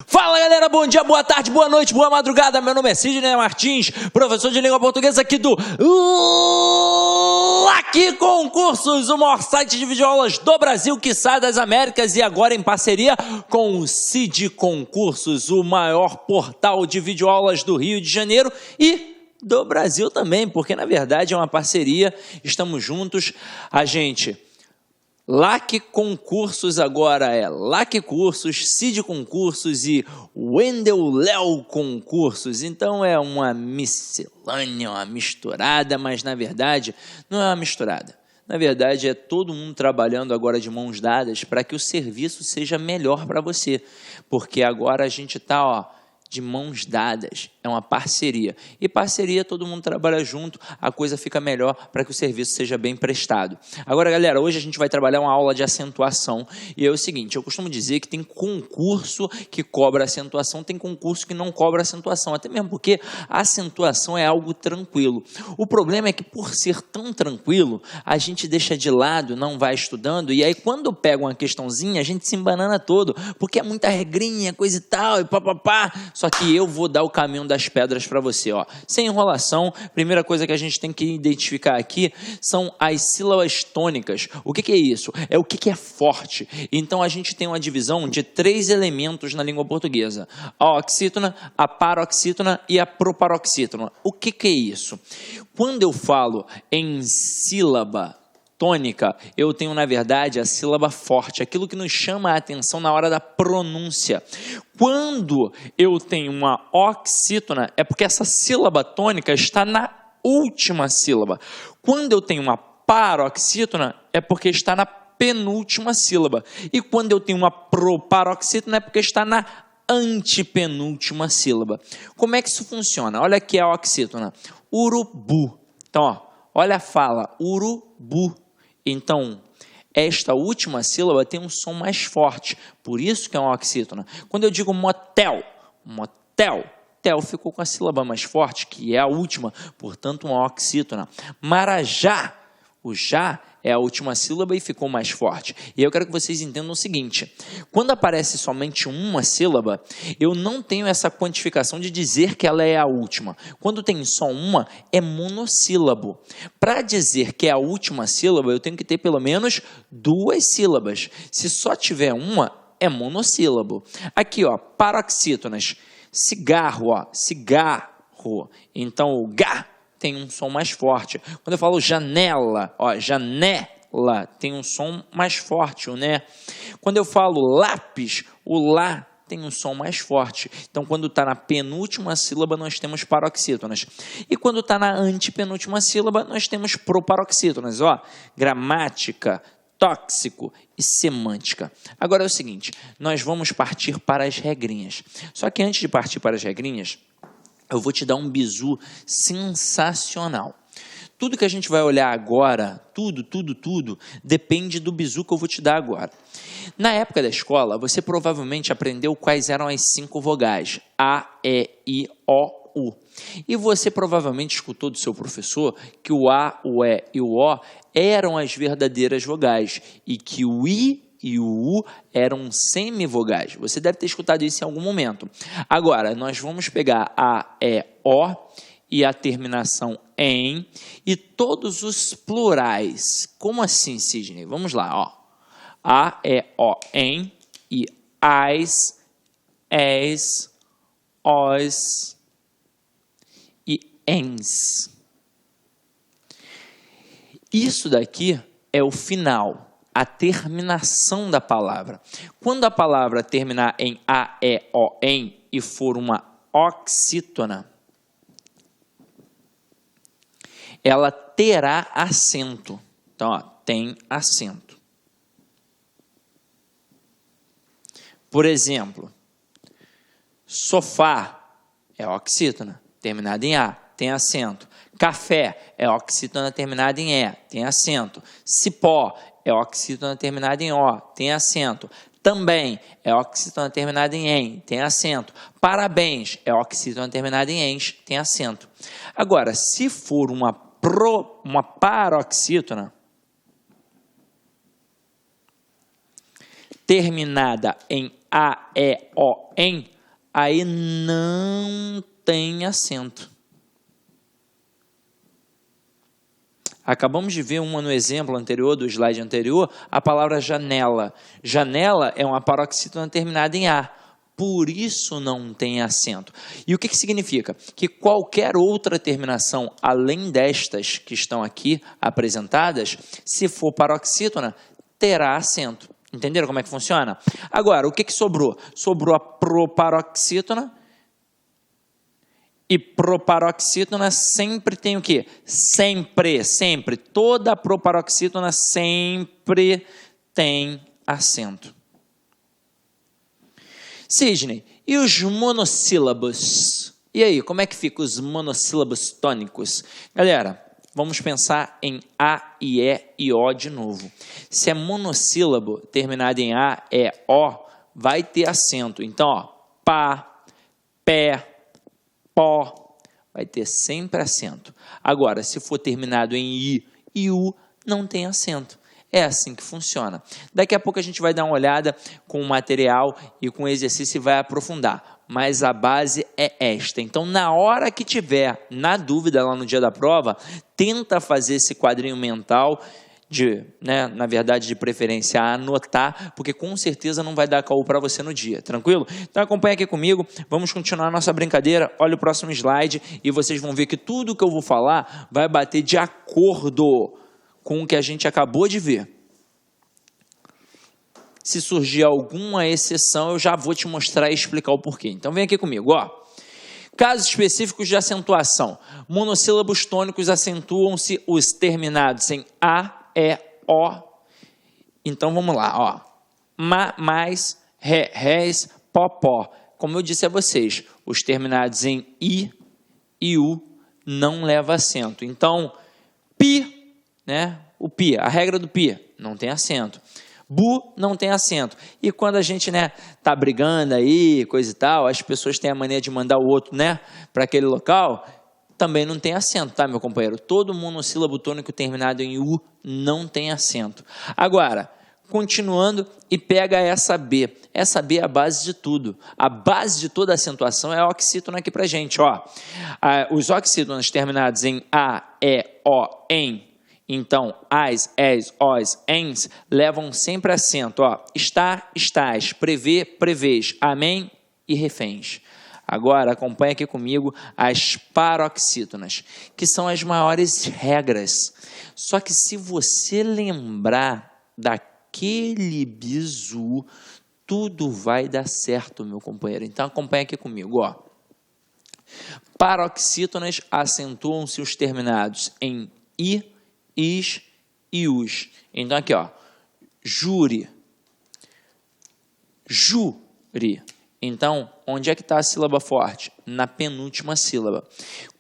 Fala galera, bom dia, boa tarde, boa noite, boa madrugada. Meu nome é Sidney Martins, professor de língua portuguesa aqui do Aqui Concursos, o maior site de videoaulas do Brasil, quiçá das Américas, e agora em parceria com o Cid Concursos, o maior portal de videoaulas do Rio de Janeiro e do Brasil também, porque na verdade é uma parceria, estamos juntos, a gente... LAC Concursos agora é LAC Cursos, Cid Concursos e Wendel Léo Concursos. Então é uma miscelânea, uma misturada, mas na verdade não é uma misturada. Na verdade é todo mundo trabalhando agora de mãos dadas para que o serviço seja melhor para você. Porque agora a gente está de mãos dadas, é uma parceria. E parceria, todo mundo trabalha junto, a coisa fica melhor para que o serviço seja bem prestado. Agora, galera, hoje a gente vai trabalhar uma aula de acentuação. E é o seguinte, eu costumo dizer que tem concurso que cobra acentuação, tem concurso que não cobra acentuação. Até mesmo porque a acentuação é algo tranquilo. O problema é que por ser tão tranquilo, a gente deixa de lado, não vai estudando, e aí quando pega uma questãozinha, a gente se embanana todo, porque é muita regrinha, coisa e tal, e papapá. Só que eu vou dar o caminho das pedras para você, ó. Sem enrolação, primeira coisa que a gente tem que identificar aqui são as sílabas tônicas. O que é isso? É o que é forte. Então, a gente tem uma divisão de 3 elementos na língua portuguesa. A oxítona, a paroxítona e a proparoxítona. O que é isso? Quando eu falo em sílaba tônica, eu tenho, na verdade, a sílaba forte, aquilo que nos chama a atenção na hora da pronúncia. Quando eu tenho uma oxítona, é porque essa sílaba tônica está na última sílaba. Quando eu tenho uma paroxítona, é porque está na penúltima sílaba. E quando eu tenho uma proparoxítona, é porque está na antepenúltima sílaba. Como é que isso funciona? Olha aqui a oxítona. Urubu. Então, ó, olha a fala. Urubu. Então, esta última sílaba tem um som mais forte, por isso que é uma oxítona. Quando eu digo motel, motel, tel ficou com a sílaba mais forte, que é a última, portanto uma oxítona. Marajá, o já é a última sílaba e ficou mais forte. E eu quero que vocês entendam o seguinte, quando aparece somente uma sílaba, eu não tenho essa quantificação de dizer que ela é a última. Quando tem só uma, é monossílabo. Para dizer que é a última sílaba, eu tenho que ter pelo menos 2 sílabas. Se só tiver uma, é monossílabo. Aqui, ó, paroxítonas, cigarro, ó, cigarro. Então, o gá tem um som mais forte. Quando eu falo janela, ó, janela, tem um som mais forte, o né. Quando eu falo lápis, o lá tem um som mais forte. Então, quando está na penúltima sílaba, nós temos paroxítonas. E quando está na antepenúltima sílaba, nós temos proparoxítonas. Ó, gramática, tóxico e semântica. Agora é o seguinte, nós vamos partir para as regrinhas. Só que antes de partir para as regrinhas, eu vou te dar um bizu sensacional. Tudo que a gente vai olhar agora, tudo, depende do bizu que eu vou te dar agora. Na época da escola, você provavelmente aprendeu quais eram as 5 vogais. A, E, I, O, U. E você provavelmente escutou do seu professor que o A, o E e o O eram as verdadeiras vogais e que o I e o U eram semivogais. Você deve ter escutado isso em algum momento. Agora, nós vamos pegar a, E, O e a terminação em e todos os plurais. Como assim, Sidney? Vamos lá, ó. A, E, O, em e as, es, os e ens. Isso daqui é o final, a terminação da palavra. Quando a palavra terminar em A, E, O, em e for uma oxítona, ela terá acento. Então, ó, tem acento. Por exemplo, sofá é oxítona, terminada em A, tem acento. Café é oxítona terminada em E, tem acento. Cipó é oxítona terminada em O, tem acento. Também é oxítona terminada em tem acento. Parabéns é oxítona terminada em ens, tem acento. Agora, se for uma paroxítona terminada em A, E, O, em, aí não tem acento. Acabamos de ver uma no exemplo anterior, do slide anterior, a palavra janela. Janela é uma paroxítona terminada em A. Por isso não tem acento. E o que significa? Que qualquer outra terminação, além destas que estão aqui apresentadas, se for paroxítona, terá acento. Entenderam como é que funciona? Agora, o que sobrou? Sobrou a proparoxítona. E proparoxítona sempre tem o quê? Sempre. Toda proparoxítona sempre tem acento. Sidney, e os monossílabos? E aí, como é que ficam os monossílabos tônicos? Galera, vamos pensar em A, I, E e O de novo. Se é monossílabo terminado em A, E, O, vai ter acento. Então, ó, pá, pé, pó, vai ter sempre acento. Agora, se for terminado em I e U, não tem acento. É assim que funciona. Daqui a pouco a gente vai dar uma olhada com o material e com o exercício e vai aprofundar. Mas a base é esta. Então, na hora que tiver na dúvida lá no dia da prova, tenta fazer esse quadrinho mental na verdade, de preferência, anotar, porque com certeza não vai dar caô para você no dia, tranquilo? Então acompanha aqui comigo, vamos continuar a nossa brincadeira, olha o próximo slide e vocês vão ver que tudo que eu vou falar vai bater de acordo com o que a gente acabou de ver. Se surgir alguma exceção, eu já vou te mostrar e explicar o porquê. Então vem aqui comigo, ó. Casos específicos de acentuação. Monossílabos tônicos acentuam-se os terminados em A, E, O. Então vamos lá, ó. Ma, mais, ré, rés, pó, pó. Como eu disse a vocês, os terminados em I e U não levam acento. Então, pi, né? O pi, a regra do pi, não tem acento. Bu não tem acento. E quando a gente, tá brigando aí, coisa e tal, as pessoas têm a mania de mandar o outro, para aquele local, também não tem acento, tá, meu companheiro? Todo monossílabo tônico terminado em U não tem acento. Agora, continuando e pega essa B. Essa B é a base de tudo. A base de toda acentuação é a oxítona aqui pra gente, ó. Os oxítonos terminados em A, E, O, em. Então, as, es, os, ens levam sempre acento, ó. Está, estás, prevê, prevês, amém e reféns. Agora, acompanha aqui comigo as paroxítonas, que são as maiores regras. Só que se você lembrar daquele bizu, tudo vai dar certo, meu companheiro. Então, acompanha aqui comigo, ó. Paroxítonas acentuam-se os terminados em I, is e us. Então, aqui, ó, júri, júri. Então, onde é que está a sílaba forte? Na penúltima sílaba.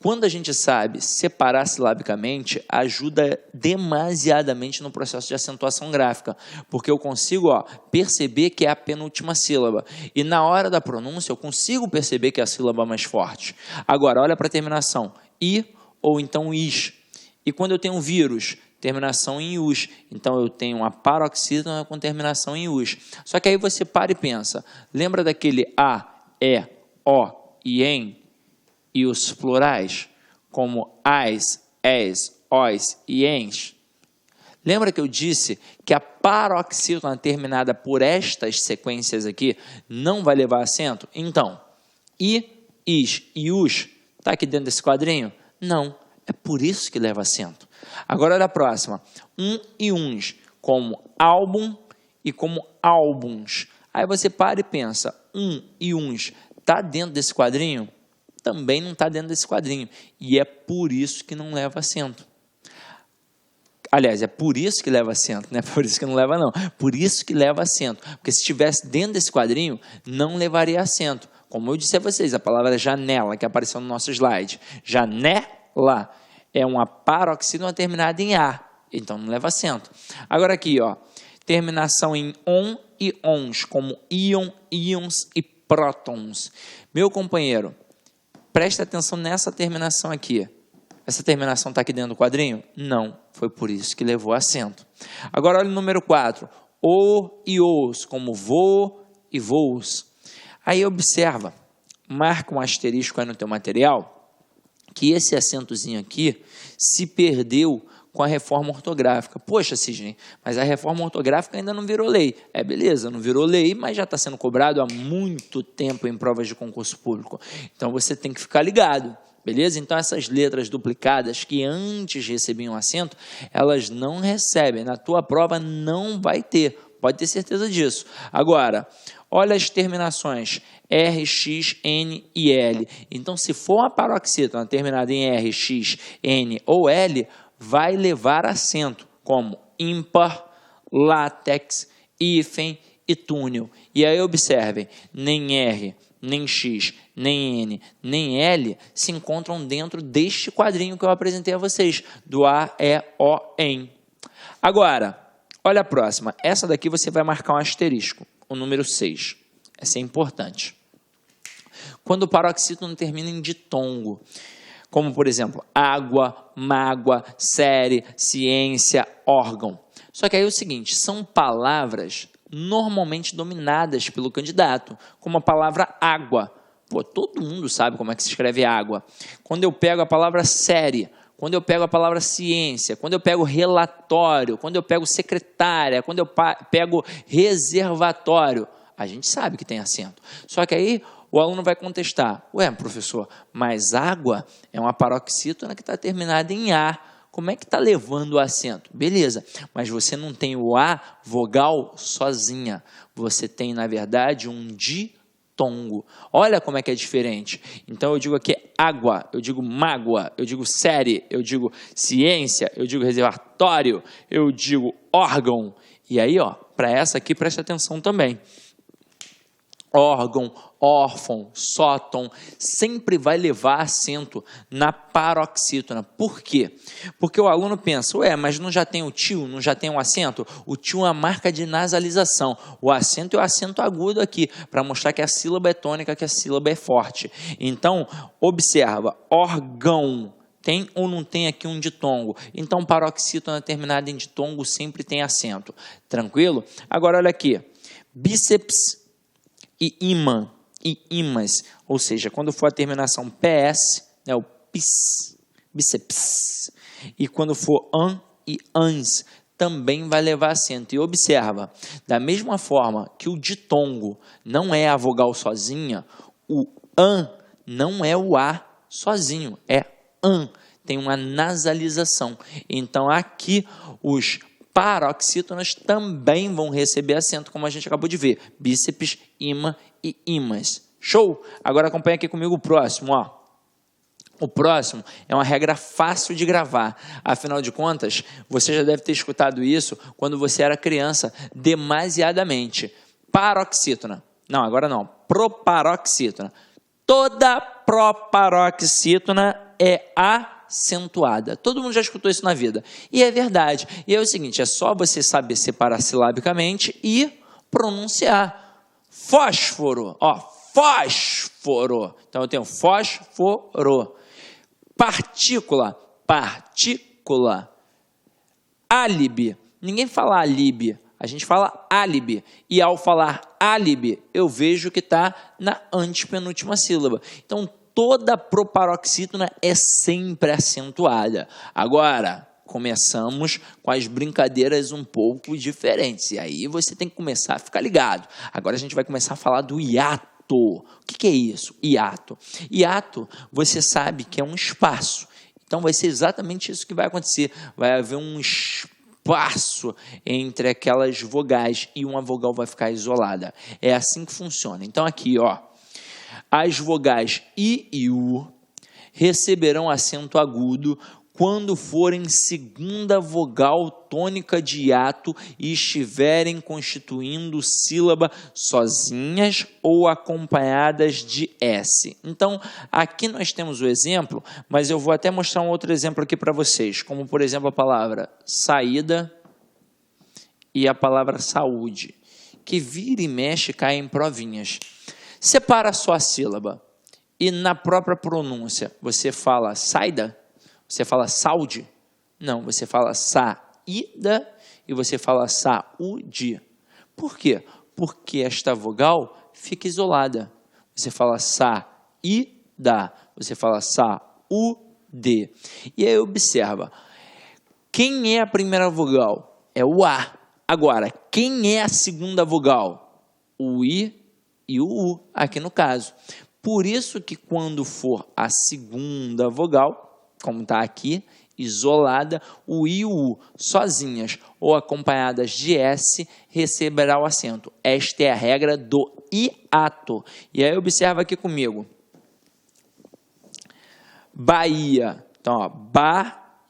Quando a gente sabe separar silabicamente, ajuda demasiadamente no processo de acentuação gráfica, porque eu consigo, ó, perceber que é a penúltima sílaba. E na hora da pronúncia, eu consigo perceber que é a sílaba mais forte. Agora, olha para a terminação. I ou então is. E quando eu tenho um vírus, terminação em us. Então, eu tenho uma paroxítona com terminação em us. Só que aí você para e pensa. Lembra daquele A, E, O e em? E os plurais? Como as, es, os e ens? Lembra que eu disse que a paroxítona terminada por estas sequências aqui não vai levar acento? Então, i, is e us está aqui dentro desse quadrinho? Não. É por isso que leva acento. Agora, olha a próxima. E uns, como álbum e como álbuns. Aí você para e pensa, e uns está dentro desse quadrinho? Também não está dentro desse quadrinho. E é por isso que não leva acento. Aliás, é por isso que leva acento, não é por isso que não leva não. Por isso que leva acento. Porque se estivesse dentro desse quadrinho, não levaria acento. Como eu disse a vocês, a palavra janela, que apareceu no nosso slide. Janela é uma paroxítona terminada em A, então não leva acento. Agora aqui, ó, terminação em on e ons, como íon, íons e prótons. Meu companheiro, presta atenção nessa terminação aqui. Essa terminação está aqui dentro do quadrinho? Não, foi por isso que levou acento. Agora olha o número 4, o e os, como vô e voos. Aí observa, marca um asterisco aí no teu material, que esse acentozinho aqui se perdeu com a reforma ortográfica. Poxa, Sidney, mas a reforma ortográfica ainda não virou lei. Beleza, não virou lei, mas já está sendo cobrado há muito tempo em provas de concurso público. Então, você tem que ficar ligado, beleza? Então, essas letras duplicadas que antes recebiam acento, elas não recebem. Na tua prova não vai ter, pode ter certeza disso. Agora, olha as terminações R, X, N e L. Então, se for uma paroxítona terminada em R, X, N ou L, vai levar acento, como ímpar, látex, hífen e túnel. E aí observem, nem R, nem X, nem N, nem L se encontram dentro deste quadrinho que eu apresentei a vocês, do A, E, O, EN. Agora, olha a próxima. Essa daqui você vai marcar um asterisco, o número 6. Essa é importante. Quando o paroxítono termina em ditongo, como, por exemplo, água, mágoa, série, ciência, órgão. Só que aí é o seguinte, são palavras normalmente dominadas pelo candidato, como a palavra água. Pô, todo mundo sabe como é que se escreve água. Quando eu pego a palavra série, quando eu pego a palavra ciência, quando eu pego relatório, quando eu pego secretária, quando eu pego reservatório, a gente sabe que tem acento. Só que aí o aluno vai contestar, ué, professor, mas água é uma paroxítona que está terminada em A, como é que está levando o acento? Beleza, mas você não tem o A vogal sozinha, você tem, na verdade, um ditongo. Olha como é que é diferente. Então, eu digo aqui água, eu digo mágoa, eu digo série, eu digo ciência, eu digo reservatório, eu digo órgão. E aí, ó, para essa aqui, preste atenção também. Órgão, órfão, sóton, sempre vai levar acento na paroxítona. Por quê? Porque o aluno pensa, ué, mas não já tem o tio, não já tem um acento? O tio é uma marca de nasalização. O acento é o acento agudo aqui, para mostrar que a sílaba é tônica, que a sílaba é forte. Então, observa, órgão. Tem ou não tem aqui um ditongo? Então, paroxítona terminada em ditongo sempre tem acento. Tranquilo? Agora, olha aqui. Bíceps e imã, e imãs, ou seja, quando for a terminação PS, né, o pis, bíceps, e quando for an e ans, também vai levar acento. E observa, da mesma forma que o ditongo não é a vogal sozinha, o an não é o A sozinho, é an, tem uma nasalização. Então, aqui, os paroxítonas também vão receber acento, como a gente acabou de ver. Bíceps, imã e imãs. Show? Agora acompanha aqui comigo o próximo, ó. O próximo é uma regra fácil de gravar. Afinal de contas, você já deve ter escutado isso quando você era criança, demasiadamente. Paroxítona. Não, agora não. Proparoxítona. Toda proparoxítona é acentuada. Todo mundo já escutou isso na vida. E é verdade. E é o seguinte, é só você saber separar silabicamente e pronunciar. Fósforo, ó, fósforo. Então eu tenho fósforo. Partícula, partícula. Álibi. Ninguém fala alibi. A gente fala álibi. E ao falar álibi, eu vejo que está na antepenúltima sílaba. Então, toda proparoxítona é sempre acentuada. Agora, começamos com as brincadeiras um pouco diferentes. E aí você tem que começar a ficar ligado. Agora a gente vai começar a falar do hiato. O que é isso? Hiato. Hiato, você sabe que é um espaço. Então vai ser exatamente isso que vai acontecer. Vai haver um espaço entre aquelas vogais e uma vogal vai ficar isolada. É assim que funciona. Então aqui, ó, as vogais I e U receberão acento agudo quando forem segunda vogal tônica de hiato e estiverem constituindo sílaba sozinhas ou acompanhadas de S. Então, aqui nós temos o exemplo, mas eu vou até mostrar um outro exemplo aqui para vocês, como, por exemplo, a palavra saída e a palavra saúde, que vira e mexe cai em provinhas. Separa só a sílaba e na própria pronúncia você fala saída, você fala saúde? Não, você fala saída e você fala saúde. Por quê? porque esta vogal fica isolada. Você fala sa, i, da. Você fala sa, u, d. E aí observa, quem é a primeira vogal? É o A. Agora, quem é a segunda vogal? O I e o U, aqui no caso. Por isso que quando for a segunda vogal, como está aqui, isolada, o I e o U sozinhas ou acompanhadas de S receberá o acento. Esta é a regra do hiato. E aí observa aqui comigo. Bahia. Então, ó, Bahia.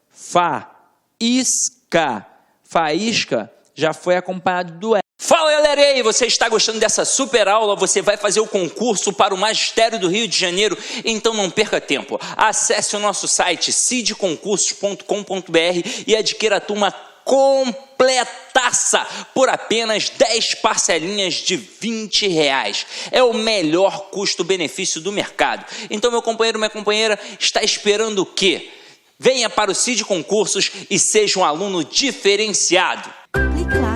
Faísca. Faísca já foi acompanhado do S. Fala, galera, e aí, você está gostando dessa super aula? Você vai fazer o concurso para o Magistério do Rio de Janeiro? Então não perca tempo. Acesse o nosso site cidconcursos.com.br e adquira a turma completaça por apenas 10 parcelinhas de R$20. É o melhor custo-benefício do mercado. Então, meu companheiro, minha companheira, está esperando o quê? Venha para o Cid Concursos e seja um aluno diferenciado. Clique lá